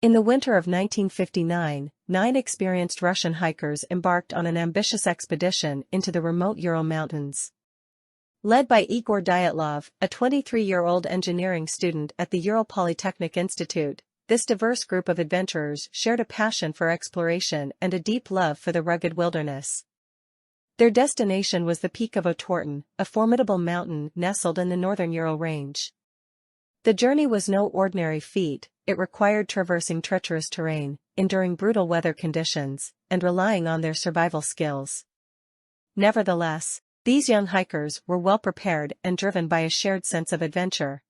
In the winter of 1959, 9 experienced Russian hikers embarked on an ambitious expedition into the remote Ural Mountains. Led by Igor Dyatlov, a 23-year-old engineering student at the Ural Polytechnic Institute, this diverse group of adventurers shared a passion for exploration and a deep love for the rugged wilderness. Their destination was the peak of Otorten, a formidable mountain nestled in the northern Ural range. The journey was no ordinary feat. It required traversing treacherous terrain, enduring brutal weather conditions, and relying on their survival skills. Nevertheless, these young hikers were well prepared and driven by a shared sense of adventure.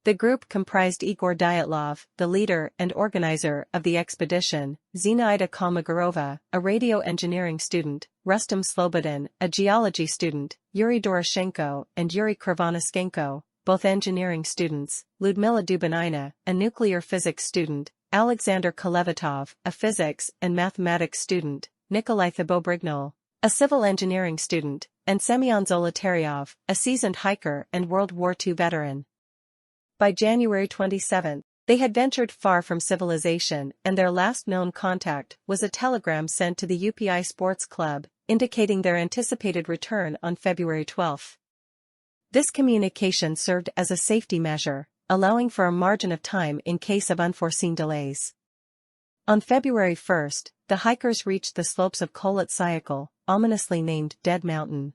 The group comprised Igor Dyatlov, the leader and organizer of the expedition, Zinaida Kolmogorova, a radio engineering student, Rustam Slobodin, a geology student, Yuri Doroshenko and Yuri Krivonischenko, both engineering students, Ludmila Dubinina, a nuclear physics student, Alexander Kolevatov, a physics and mathematics student, Nikolai Thibault-Brignol, a civil engineering student, and Semyon Zolotaryov, a seasoned hiker and World War II veteran. By January 27, they had ventured far from civilization, and their last known contact was a telegram sent to the UPI Sports Club, indicating their anticipated return on February 12. This communication served as a safety measure, allowing for a margin of time in case of unforeseen delays. On February 1, the hikers reached the slopes of Kholat Syakhl, ominously named Dead Mountain.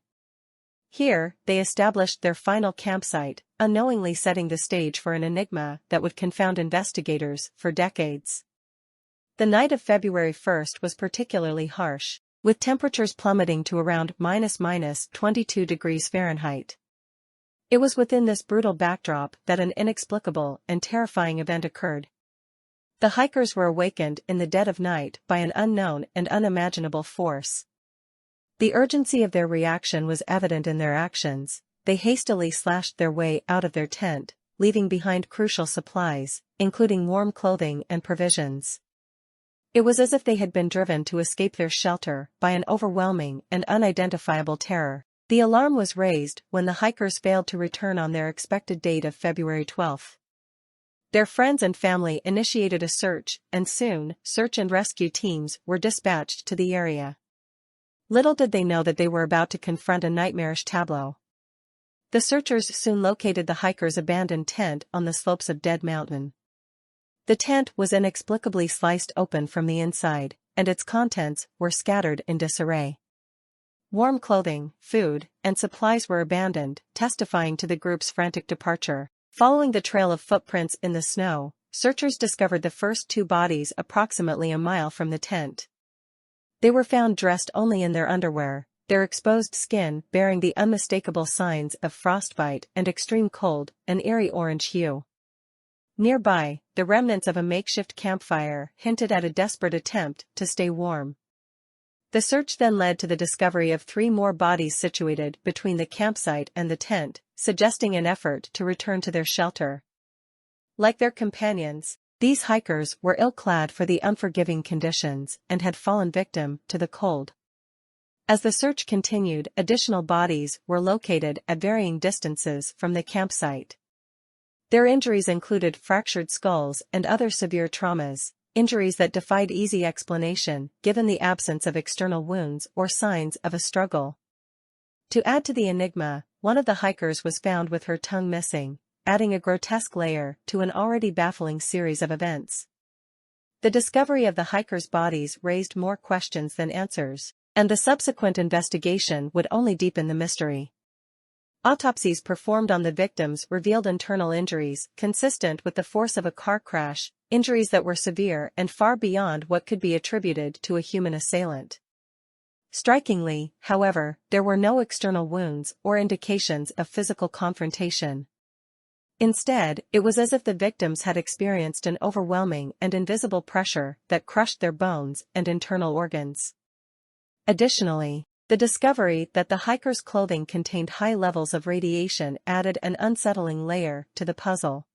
Here, they established their final campsite, unknowingly setting the stage for an enigma that would confound investigators for decades. The night of February 1 was particularly harsh, with temperatures plummeting to around -22 degrees Fahrenheit. It was within this brutal backdrop that an inexplicable and terrifying event occurred. The hikers were awakened in the dead of night by an unknown and unimaginable force. The urgency of their reaction was evident in their actions. They hastily slashed their way out of their tent, leaving behind crucial supplies, including warm clothing and provisions. It was as if they had been driven to escape their shelter by an overwhelming and unidentifiable terror. The alarm was raised when the hikers failed to return on their expected date of February 12. Their friends and family initiated a search, and soon, search and rescue teams were dispatched to the area. Little did they know that they were about to confront a nightmarish tableau. The searchers soon located the hikers' abandoned tent on the slopes of Dead Mountain. The tent was inexplicably sliced open from the inside, and its contents were scattered in disarray. Warm clothing, food, and supplies were abandoned, testifying to the group's frantic departure. Following the trail of footprints in the snow, searchers discovered the first 2 bodies approximately a mile from the tent. They were found dressed only in their underwear, their exposed skin bearing the unmistakable signs of frostbite and extreme cold, an eerie orange hue. Nearby, the remnants of a makeshift campfire hinted at a desperate attempt to stay warm. The search then led to the discovery of 3 more bodies situated between the campsite and the tent, suggesting an effort to return to their shelter. Like their companions, these hikers were ill-clad for the unforgiving conditions and had fallen victim to the cold. As the search continued, additional bodies were located at varying distances from the campsite. Their injuries included fractured skulls and other severe traumas, injuries that defied easy explanation given the absence of external wounds or signs of a struggle. To add to the enigma, one of the hikers was found with her tongue missing, adding a grotesque layer to an already baffling series of events. The discovery of the hikers' bodies raised more questions than answers, and the subsequent investigation would only deepen the mystery. Autopsies performed on the victims revealed internal injuries consistent with the force of a car crash, injuries that were severe and far beyond what could be attributed to a human assailant. Strikingly, however, there were no external wounds or indications of physical confrontation. Instead, it was as if the victims had experienced an overwhelming and invisible pressure that crushed their bones and internal organs. Additionally, the discovery that the hikers' clothing contained high levels of radiation added an unsettling layer to the puzzle.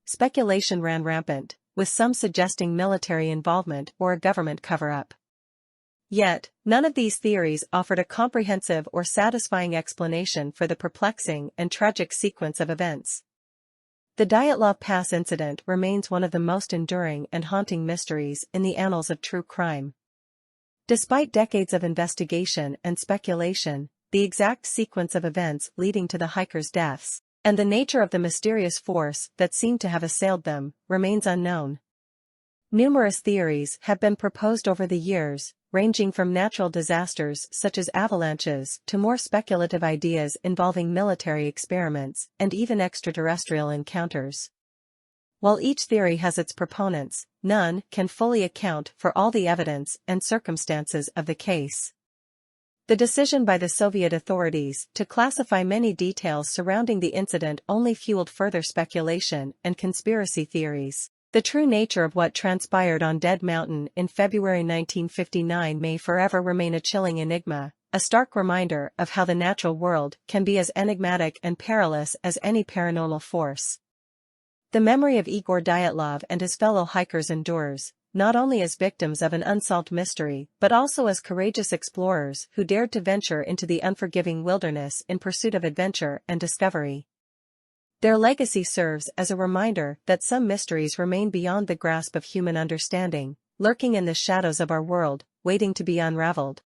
Speculation ran rampant, with some suggesting military involvement or a government cover-up. Yet, none of these theories offered a comprehensive or satisfying explanation for the perplexing and tragic sequence of events. The Dyatlov Pass incident remains one of the most enduring and haunting mysteries in the annals of true crime. Despite decades of investigation and speculation, the exact sequence of events leading to the hikers' deaths, and the nature of the mysterious force that seemed to have assailed them, remains unknown. Numerous theories have been proposed over the years, ranging from natural disasters such as avalanches to more speculative ideas involving military experiments and even extraterrestrial encounters. While each theory has its proponents, none can fully account for all the evidence and circumstances of the case. The decision by the Soviet authorities to classify many details surrounding the incident only fueled further speculation and conspiracy theories. The true nature of what transpired on Dead Mountain in February 1959 may forever remain a chilling enigma, a stark reminder of how the natural world can be as enigmatic and perilous as any paranormal force. The memory of Igor Dyatlov and his fellow hikers endures, not only as victims of an unsolved mystery but also as courageous explorers who dared to venture into the unforgiving wilderness in pursuit of adventure and discovery. Their legacy serves as a reminder that some mysteries remain beyond the grasp of human understanding, lurking in the shadows of our world, waiting to be unraveled.